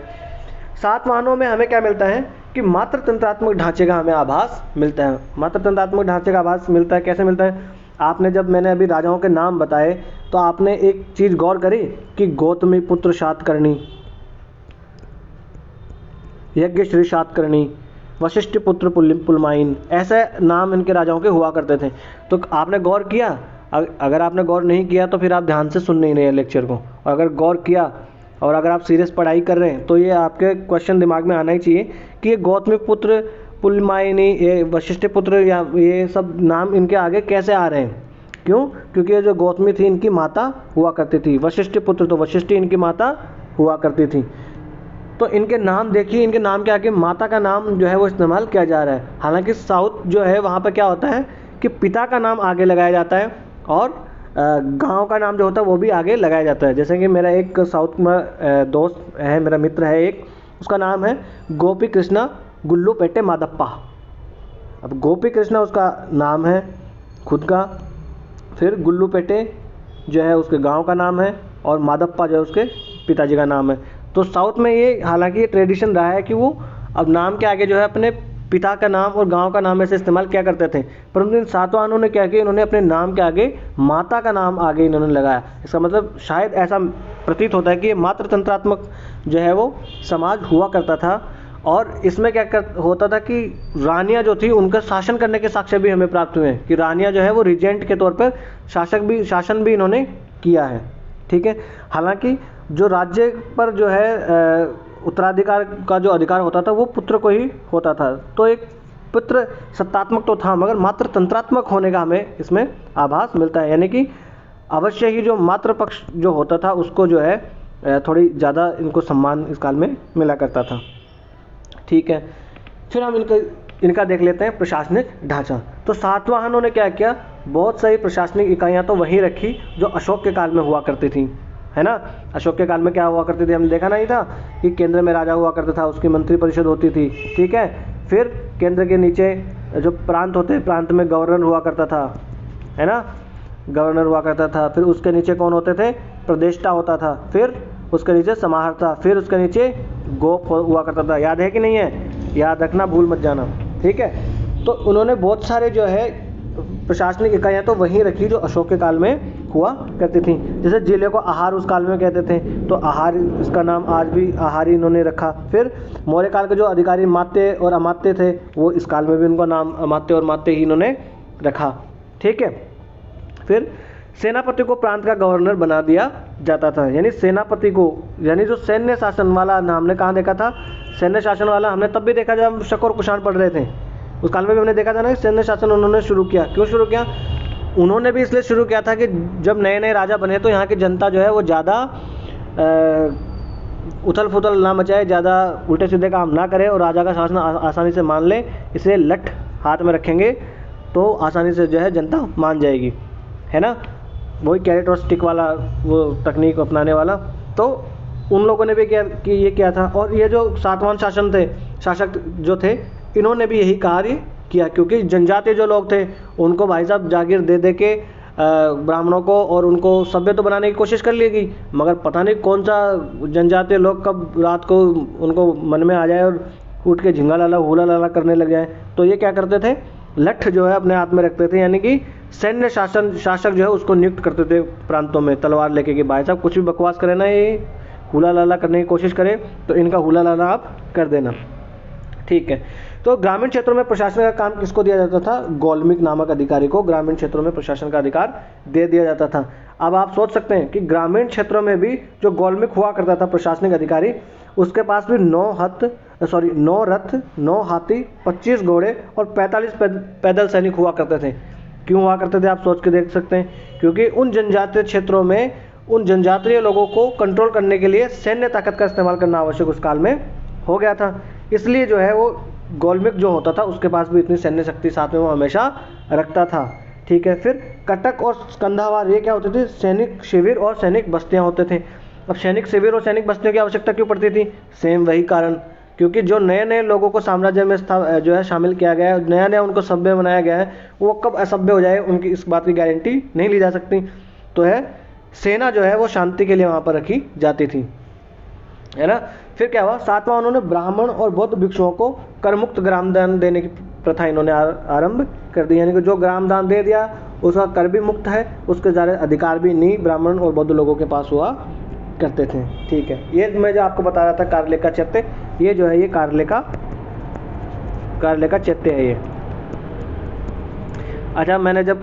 सातवाहनों में हमें क्या मिलता है कि मात्र तंत्रात्मक ढांचे का हमें आभास मिलता है। मात्र तंत्रात्मक ढांचे का आभास मिलता है, कैसे मिलता है, आपने जब मैंने अभी राजाओं के नाम बताए तो आपने एक चीज़ गौर करी कि गौतमी पुत्र शातकर्णी, यज्ञश्री शातकर्णी, वशिष्ठ पुत्र पुलमाइन, ऐसे नाम इनके राजाओं के हुआ करते थे। तो आपने गौर किया, अगर आपने गौर नहीं किया तो फिर आप ध्यान से सुन नहीं रहे लेक्चर को, और अगर गौर किया और अगर आप सीरियस पढ़ाई कर रहे हैं तो ये आपके क्वेश्चन दिमाग में आना ही चाहिए कि ये गौतमी पुत्र, पुलमायनी, ये वशिष्ठ पुत्र, या ये सब नाम इनके आगे कैसे आ रहे हैं। क्यों? क्योंकि ये जो गौतमी थी इनकी माता हुआ करती थी, वशिष्ठ पुत्र तो वशिष्ठी इनकी माता हुआ करती थी। तो इनके नाम देखिए, इनके नाम के आगे माता का नाम जो है वो इस्तेमाल किया जा रहा है। हालांकि साउथ जो है वहाँ पर क्या होता है कि पिता का नाम आगे लगाया जाता है और गांव का नाम जो होता है वो भी आगे लगाया जाता है। जैसे कि मेरा एक साउथ में दोस्त है, मेरा मित्र है एक, उसका नाम है गोपी कृष्णा गुल्लूपेटे मादप्पा। अब गोपी कृष्णा उसका नाम है खुद का, फिर गुल्लूपेटे जो है उसके गांव का नाम है, और मादप्पा जो है उसके पिताजी का नाम है। तो साउथ में ये, हालांकि ये ट्रेडिशन रहा है कि वो अब नाम के आगे जो है अपने पिता का नाम और गांव का नाम ऐसे इस्तेमाल किया करते थे, परंतु इन सातवाहनों ने क्या किया, इन्होंने अपने नाम के आगे माता का नाम आगे इन्होंने लगाया। इसका मतलब शायद ऐसा प्रतीत होता है कि ये मातृ तंत्रात्मक जो है वो समाज हुआ करता था। और इसमें क्या होता था कि रानियां जो थी उनका शासन करने के साक्ष्य भी हमें प्राप्त हुए हैं कि रानियां जो है वो रिजेंट के तौर पर शासन भी इन्होंने किया है। ठीक है, हालांकि जो राज्य पर जो है उत्तराधिकार का जो अधिकार होता था वो पुत्र को ही होता था। तो एक पुत्र सत्तात्मक तो था, मगर मात्र तंत्रात्मक होने का हमें इसमें आभास मिलता है, यानी कि अवश्य ही जो मातृ पक्ष जो होता था उसको जो है थोड़ी ज़्यादा इनको सम्मान इस काल में मिला करता था। ठीक है, फिर हम इनका देख लेते हैं प्रशासनिक ढांचा। तो सातवाहनों ने क्या किया, बहुत सारी प्रशासनिक इकाइयाँ तो वहीं रखी जो अशोक के काल में हुआ करती थी, है ना। अशोक के काल में क्या हुआ करती थी, हमने देखा नहीं था कि केंद्र में राजा हुआ करता था, उसकी मंत्री परिषद होती थी। ठीक है, फिर केंद्र के नीचे जो प्रांत होते हैं, प्रांत में गवर्नर हुआ करता था, है ना, गवर्नर हुआ करता था। फिर उसके नीचे कौन होते थे, प्रदेष्टा होता था। फिर उसके नीचे समाहर्ता, फिर उसके नीचे गोप हुआ करता था। याद है कि नहीं है? याद रखना, भूल मत जाना। ठीक है, तो उन्होंने बहुत सारे जो है प्रशासनिक इकाइयाँ तो वहीं रखी जो अशोक के काल में हुआ करती थी। जैसे जिले को आहार उस काल में कहते थे, तो आहार, इसका नाम आज भी आहारी इन्होंने रखा। फिर मौर्य काल के जो अधिकारी मात्य और अमात्य थे, वो इस काल में भी उनका नाम अमात्य और मात्य ही इन्होंने रखा। ठीक है, फिर सेनापति को प्रांत का गवर्नर बना दिया जाता था, यानी सेनापति को, यानी जो सैन्य शासन वाला, हमने कहाँ देखा था सैन्य शासन वाला, हमने तब भी देखा जब हम शक और कुषाण पढ़ रहे थे, उस काल में भी हमने देखा था ना, सैन्य शासन उन्होंने शुरू किया। क्यों शुरू किया? उन्होंने भी इसलिए शुरू किया था कि जब नए नए राजा बने तो यहाँ की जनता जो है वो ज़्यादा उथल फुथल ना मचाए, ज़्यादा उल्टे सीधे काम ना करे और राजा का शासन आसानी से मान ले। इसलिए लठ हाथ में रखेंगे तो आसानी से जो है जनता मान जाएगी, है ना, वही कैरेट और स्टिक वाला वो तकनीक अपनाने वाला। तो उन लोगों ने भी ये किया था। और ये जो सातवाहन शासक जो थे, इन्होंने भी यही कार्य किया, क्योंकि जनजातीय जो लोग थे उनको भाई साहब जागीर दे के ब्राह्मणों को और उनको सभ्य तो बनाने की कोशिश कर लेगी, मगर पता नहीं कौन सा जनजातीय लोग कब रात को उनको मन में आ जाए और उठ के झिंगा लाला हुला लाला करने लग जाए। तो ये क्या करते थे, लठ जो है अपने हाथ में रखते थे, यानी कि सैन्य शासक जो है उसको नियुक्त करते थे प्रांतों में तलवार लेके कि भाई साहब कुछ भी बकवास करे ना, ये हुला लाला करने की कोशिश करे तो इनका हुला लाला आप कर देना। ठीक है, तो ग्रामीण क्षेत्रों में प्रशासन का काम किसको दिया जाता था? गौलमिक नामक अधिकारी को ग्रामीण क्षेत्रों में प्रशासन का अधिकार दे दिया जाता था। अब आप सोच सकते हैं कि ग्रामीण क्षेत्रों में भी जो गौलमिक हुआ करता था प्रशासनिक अधिकारी, उसके पास भी 9 रथ, 9 हाथी, 25 घोड़े और 45 पैदल सैनिक हुआ करते थे। क्यों हुआ करते थे? आप सोच के देख सकते हैं, क्योंकि उन जनजातीय क्षेत्रों में उन जनजातीय लोगों को कंट्रोल करने के लिए सैन्य ताकत का इस्तेमाल करना आवश्यक उस काल में हो गया था। इसलिए जो है वो गौलमिक जो होता था उसके पास भी इतनी सैन्य शक्ति साथ में वो हमेशा रखता था। ठीक है, फिर कटक और स्कंधावार, ये क्या होते थे? सैनिक शिविर और सैनिक बस्तियां होते थे। अब सैनिक शिविर और सैनिक बस्तियों की आवश्यकता क्यों पड़ती थी? सेम वही कारण, क्योंकि जो नए नए लोगों को साम्राज्य में जो है शामिल किया गया है, नया नया उनको सभ्य बनाया गया है, वो कब असभ्य हो जाए उनकी इस बात की गारंटी नहीं ली जा सकती। तो है सेना जो है वो शांति के लिए वहाँ पर रखी जाती थी, है ना। फिर क्या हुआ? सातवां, उन्होंने ब्राह्मण और बौद्ध भिक्षुओं को करमुक्त ग्रामदान देने की प्रथा इन्होंने आरंभ कर दी, यानी कि जो ग्रामदान दे दिया उसका कर भी मुक्त है, उसके ज़्यादा अधिकार भी नहीं ब्राह्मण और बौद्ध लोगों के पास हुआ करते थे। ठीक है, ये मैं जो आपको बता रहा था कारलेखा चैत्य, ये जो है ये कारलेखा चैत्य है ये। अच्छा, मैंने जब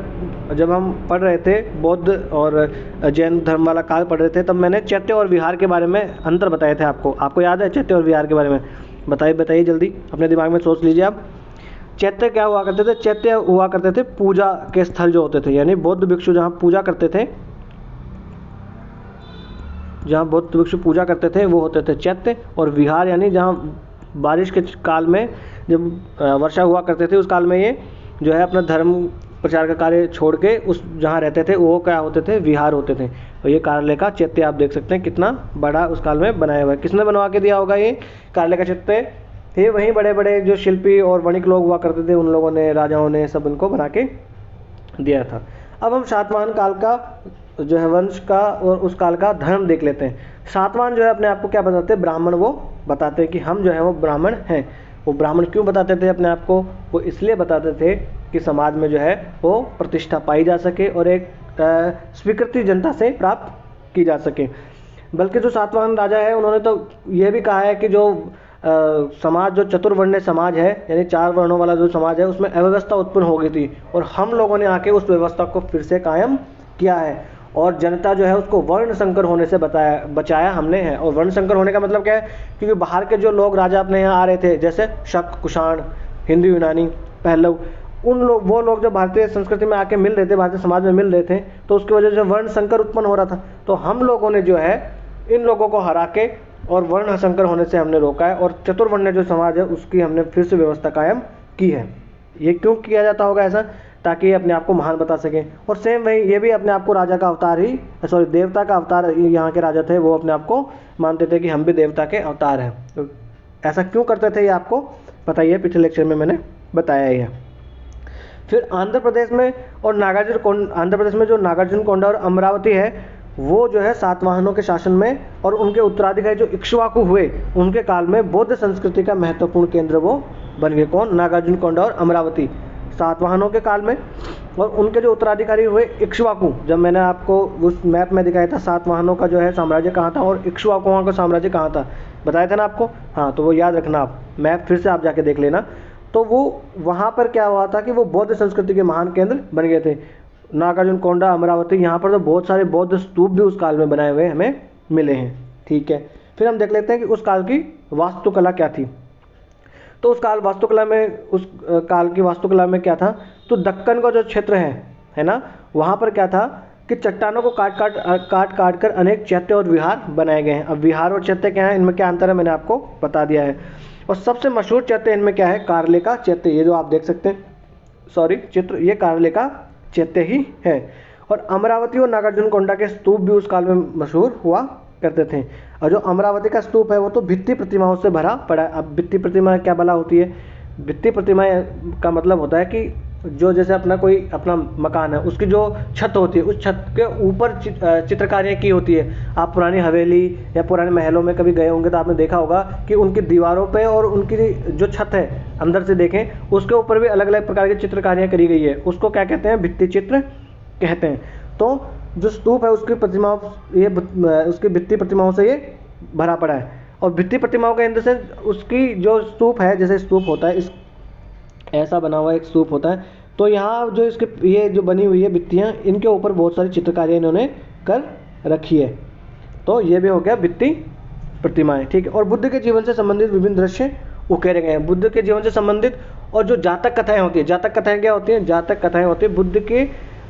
जब हम पढ़ रहे थे बौद्ध और जैन धर्म वाला काल पढ़ रहे थे, तब मैंने चैत्य और विहार के बारे में अंतर बताए थे आपको याद है चैत्य और विहार के बारे में? बताइए जल्दी, अपने दिमाग में सोच लीजिए आप। चैत्य क्या हुआ करते थे? चैत्य हुआ करते थे पूजा के स्थल जो होते थे, यानी बौद्ध भिक्षु जहाँ पूजा करते थे, जहाँ बौद्ध भिक्षु पूजा करते थे वो होते थे चैत्य। और विहार यानी जहाँ बारिश के काल में जब वर्षा हुआ करते थे, उस काल में ये जो है अपना धर्म प्रचार का कार्य छोड़ के उस जहाँ रहते थे वो क्या होते थे? विहार होते थे। और ये कार्यालय का चैत्य आप देख सकते हैं कितना बड़ा उस काल में बनाया हुआ है। किसने बनवा के दिया होगा ये कार्यालय का चैत्य? ये वहीं बड़े बड़े जो शिल्पी और वणिक लोग हुआ करते थे, उन लोगों ने, राजाओं ने सब उनको बना के दिया था। अब हम सातवाहन काल का जो है वंश का और उस काल का धर्म देख लेते हैं। सातवाहन जो है अपने आप को क्या बताते हैं? ब्राह्मण वो बताते हैं कि हम जो है वो ब्राह्मण हैं। वो ब्राह्मण क्यों बताते थे अपने आप को? वो इसलिए बताते थे कि समाज में जो है वो प्रतिष्ठा पाई जा सके और एक स्वीकृति जनता से प्राप्त की जा सके। बल्कि जो सातवाहन राजा है उन्होंने तो ये भी कहा है कि जो समाज, जो चतुर्वर्ण्य समाज है, यानी 4 वर्णों वाला जो समाज है, उसमें अव्यवस्था उत्पन्न हो गई थी और हम लोगों ने आके उस व्यवस्था को फिर से कायम किया है और जनता जो है उसको वर्ण संकर होने से बचाया हमने है। और वर्ण संकर होने का मतलब क्या है? क्योंकि बाहर के जो लोग राजा अपने यहाँ आ रहे थे, जैसे शक, कुषाण, हिंदू, यूनानी, पहलव, वो लोग जब भारतीय संस्कृति में आके मिल रहे थे, भारतीय समाज में मिल रहे थे, तो उसकी वजह से वर्ण संकर उत्पन्न हो रहा था। तो हम लोगों ने जो है इन लोगों को हरा के और वर्ण संकर होने से हमने रोका है और चतुर्वर्ण जो समाज है उसकी हमने फिर से व्यवस्था कायम की है। ये क्यों किया जाता होगा ऐसा? ताकि ये अपने आप को महान बता सकें। और सेम वही ये भी अपने आप को राजा का अवतार ही, सॉरी देवता का अवतार, यहाँ के राजा थे वो अपने आप को मानते थे कि हम भी देवता के अवतार हैं। तो ऐसा क्यों करते थे ये आपको पता ही है, पिछले लेक्चर में मैंने बताया ही है। फिर आंध्र प्रदेश में और आंध्र प्रदेश में जो नागार्जुनकोंडा और अमरावती है वो जो है सातवाहनों के शासन में और उनके उत्तराधिकारी जो इक्ष्वाकु हुए उनके काल में बौद्ध संस्कृति का महत्वपूर्ण केंद्र वो बन गए। कौन? नागार्जुनकोंडा और अमरावती सातवाहनों के काल में। और उनके जो उत्तराधिकारी हुए इक्ष्वाकु, जब मैंने आपको उस मैप में दिखाया था सातवाहनों का जो है साम्राज्य कहाँ था और इक्ष्वाकुओं का साम्राज्य कहाँ था, बताया था ना आपको? हाँ, तो वो याद रखना, आप मैप फिर से आप जाके देख लेना। तो वो वहाँ पर क्या हुआ था कि वो बौद्ध संस्कृति के महान केंद्र बन गए थे। नागार्जुनकोंडा, अमरावती, यहाँ पर तो बहुत सारे बौद्ध स्तूप भी उस काल में बनाए हुए हमें मिले हैं। ठीक है, फिर हम देख लेते हैं कि उस काल की वास्तुकला क्या थी। तो उस काल की वास्तुकला में क्या था? तो दक्कन का जो क्षेत्र है ना, वहाँ पर क्या था कि चट्टानों को काट कर अनेक चैत्य और विहार बनाए गए हैं। अब विहार और चैत्य क्या है, इनमें क्या अंतर है, मैंने आपको बता दिया है। और सबसे मशहूर चैत्य इनमें क्या है? कार्ले का चैत्य। ये जो आप देख सकते हैं, सॉरी चित्र, ये कार्ले का चैत्य ही है। और अमरावती और नागार्जुनकोंडा के स्तूप भी उस काल में मशहूर हुआ करते थे। और जो अमरावती का स्तूप है वो तो भित्ति प्रतिमाओं से भरा पड़ा है। अब भित्ति प्रतिमा क्या भला होती है? भित्ति प्रतिमा का मतलब होता है कि जो जैसे अपना मकान है, उसकी जो छत होती है, उस छत के ऊपर चित्रकारियाँ की होती है। आप पुरानी हवेली या पुराने महलों में कभी गए होंगे तो आपने देखा होगा कि उनकी दीवारों पे और उनकी जो छत है अंदर से देखें, उसके ऊपर भी अलग अलग प्रकार की चित्रकारियाँ करी गई है। उसको क्या कहते हैं? भित्ति चित्र कहते हैं। तो जो स्तूप है उसकी प्रतिमाओं, उसकी भित्ति प्रतिमाओं से ये भरा पड़ा है। और भित्ति प्रतिमाओं के अंदर से उसकी जो स्तूप है, जैसे स्तूप होता है, इस ऐसा बना हुआ एक स्तूप होता है, तो यहाँ जो इसके ये जो बनी हुई है भित्तियाँ, इनके ऊपर बहुत सारी चित्रकारियाँ इन्होंने कर रखी है। तो ये भी हो गया भित्ति प्रतिमाएं। ठीक है, और बुद्ध के जीवन से संबंधित विभिन्न दृश्य उकेरे गए हैं। बुद्ध के जीवन से संबंधित और जो जातक कथाएं होती है, जातक कथाएं क्या होती हैं? जातक कथाएं होती है बुद्ध के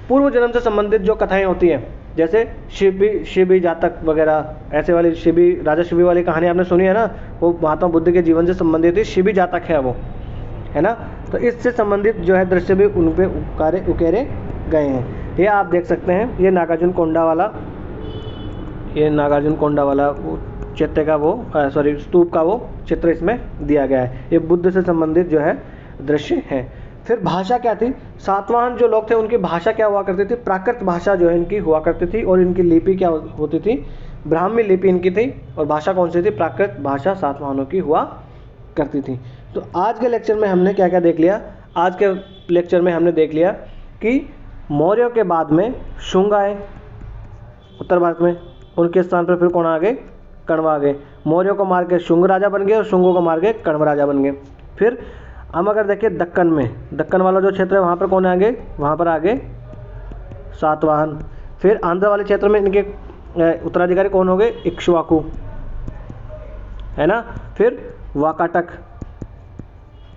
पूर्व जन्म से संबंधित जो कथाएं होती हैं, जैसे शिबी जातक वगैरह, ऐसे वाली राजा शिबी वाली कहानी आपने सुनी है ना, वो महात्मा बुद्ध के जीवन से संबंधित ही शिबी जातक है वो, है ना। तो इससे संबंधित जो है दृश्य भी उन पे उकेरे गए हैं। ये आप देख सकते हैं, ये नागार्जुनकोंडा वाला वो चैत्य का वो स्तूप का वो चित्र इसमें दिया गया है। ये बुद्ध से संबंधित जो है दृश्य है। फिर भाषा क्या थी? सातवाहन जो लोग थे उनकी भाषा क्या हुआ करती थी? प्राकृत भाषा जो है इनकी हुआ करती थी। और इनकी लिपि क्या होती थी? ब्राह्मी लिपि इनकी थी। और भाषा कौन सी थी? प्राकृत भाषा सातवाहनों की हुआ करती थी। तो आज के लेक्चर में हमने क्या क्या देख लिया? आज के लेक्चर में हमने देख लिया कि मौर्यों के बाद में शुंग आए उत्तर भारत में, उनके स्थान पर फिर कौन आ गए? कण्व आ गए। मौर्यों को मार के शुंग राजा बन गए और शुंगों को मार के कण्व राजा बन गए। फिर हम अगर देखिए दक्कन में, दक्कन वाला जो क्षेत्र है वहाँ पर कौन आ गए? वहाँ पर आ गए सातवाहन। फिर आंध्र वाले क्षेत्र में इनके उत्तराधिकारी कौन हो गए? इक्ष्वाकु, है ना। फिर वाकाटक,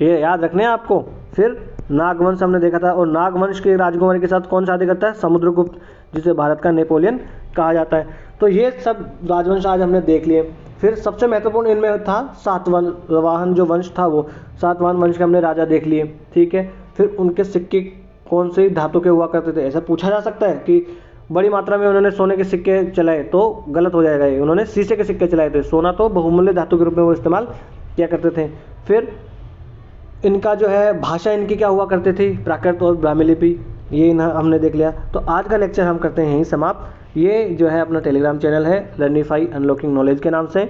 ये याद रखने हैं आपको। फिर नागवंश हमने देखा था, और नागवंश के राजकुमारी के साथ कौन शादी करता है? समुद्रगुप्त, जिसे भारत का नेपोलियन कहा जाता है। तो ये सब राजवंश आज हमने देख लिए। फिर सबसे महत्वपूर्ण इनमें था सातवाहन जो वंश था, वो सातवाहन वंश के हमने राजा देख लिए, ठीक है। फिर उनके सिक्के कौन से धातु के हुआ करते थे? ऐसा पूछा जा सकता है कि बड़ी मात्रा में उन्होंने सोने के सिक्के चलाए, तो गलत हो जाएगा ये। उन्होंने शीशे के सिक्के चलाए थे, सोना तो बहुमूल्य धातु के रूप में वो इस्तेमाल किया करते थे। फिर इनका जो है भाषा इनकी क्या हुआ करती थी? प्राकृत और ब्राह्मी लिपि, ये हमने देख लिया। तो आज का लेक्चर हम करते हैं यहीं समाप्त। ये जो है अपना टेलीग्राम चैनल है लर्निफाई अनलॉकिंग नॉलेज के नाम से।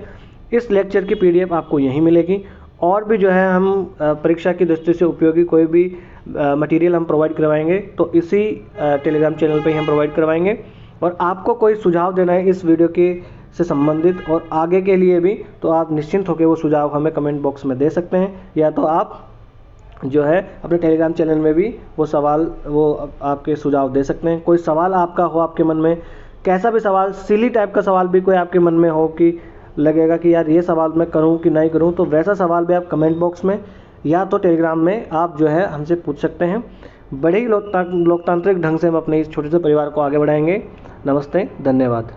इस लेक्चर की PDF आपको यहीं मिलेगी। और भी जो है हम परीक्षा की दृष्टि से उपयोगी कोई भी मटेरियल हम प्रोवाइड करवाएंगे तो इसी टेलीग्राम चैनल पे ही हम प्रोवाइड करवाएंगे। और आपको कोई सुझाव देना है इस वीडियो के से संबंधित और आगे के लिए भी, तो आप निश्चिंत होकर वो सुझाव हमें कमेंट बॉक्स में दे सकते हैं, या तो आप जो है अपने टेलीग्राम चैनल में भी वो सवाल आपके सुझाव दे सकते हैं। कोई सवाल आपका हो आपके मन में, कैसा भी सवाल, सिली टाइप का सवाल भी कोई आपके मन में हो कि लगेगा कि यार ये सवाल मैं करूं कि नहीं करूं, तो वैसा सवाल भी आप कमेंट बॉक्स में या तो टेलीग्राम में आप जो है हमसे पूछ सकते हैं। बड़े ही लोकतांत्रिक ढंग से हम अपने इस छोटे से परिवार को आगे बढ़ाएंगे। नमस्ते, धन्यवाद।